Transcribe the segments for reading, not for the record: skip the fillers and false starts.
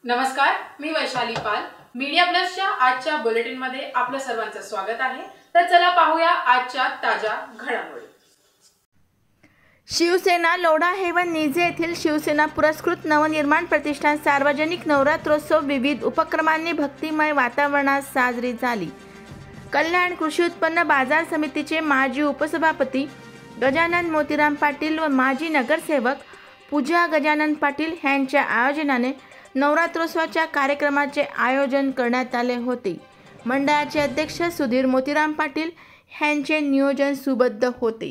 नमस्कार, मी वैशाली पाल. मीडिया प्लसच्या आजच्या बुलेटिनमध्ये आपलं सर्वांचं स्वागत आहे. तर चला पाहूया आजच्या ताज्या घडामोडी. शिवसेना लोढा हेवन निजे येथील शिवसेना पुरस्कृत नवनिर्माण प्रतिष्ठान सार्वजनिक नवरात्रोत्सव विविध उपक्रमांनी भक्तिमय वातावरणात साजरी झाली. कल्याण कृषी उत्पन्न बाजार समितीचे माजी उपसभापती गजानन मोतीराम पाटील व माजी नगरसेवक पूजा गजानन पाटील यांच्या आयोजनाने नवरात्रोत्सवाच्या कार्यक्रमाचे आयोजन करण्यात आले होते. मंडळाचे अध्यक्ष सुधीर मोतीराम पाटील यांचे नियोजन सुबद्ध होते.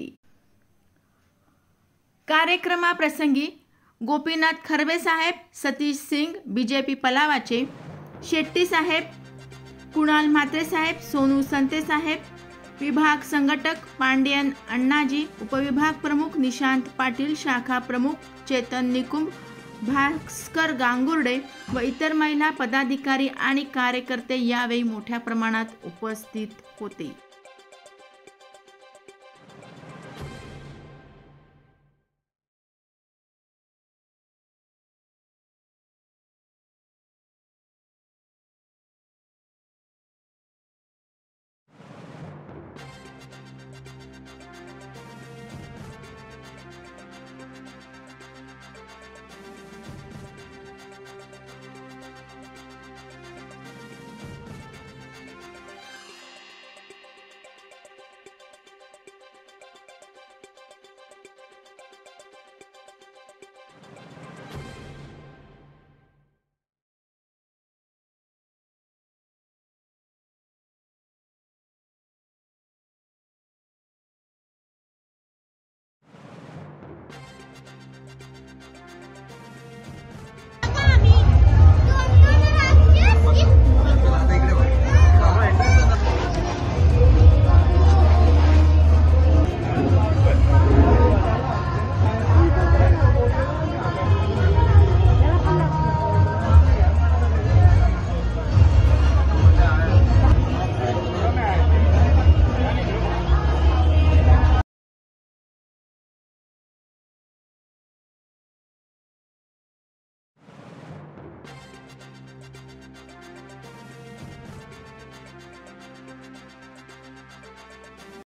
कार्यक्रमाप्रसंगी गोपीनाथ खरबे साहेब, सतीश सिंग बीजेपी पलावाचे, शेट्टी साहेब, कुणाल म्हात्रे साहेब, सोनू संते साहेब, विभाग संघटक पांडियन अण्णाजी, उपविभाग प्रमुख निशांत पाटील, शाखा प्रमुख चेतन निकुंभ, भास्कर गांगुर्डे व इतर महिला पदाधिकारी आणि कार्यकर्ते यावेळी मोठ्या प्रमाणात उपस्थित होते.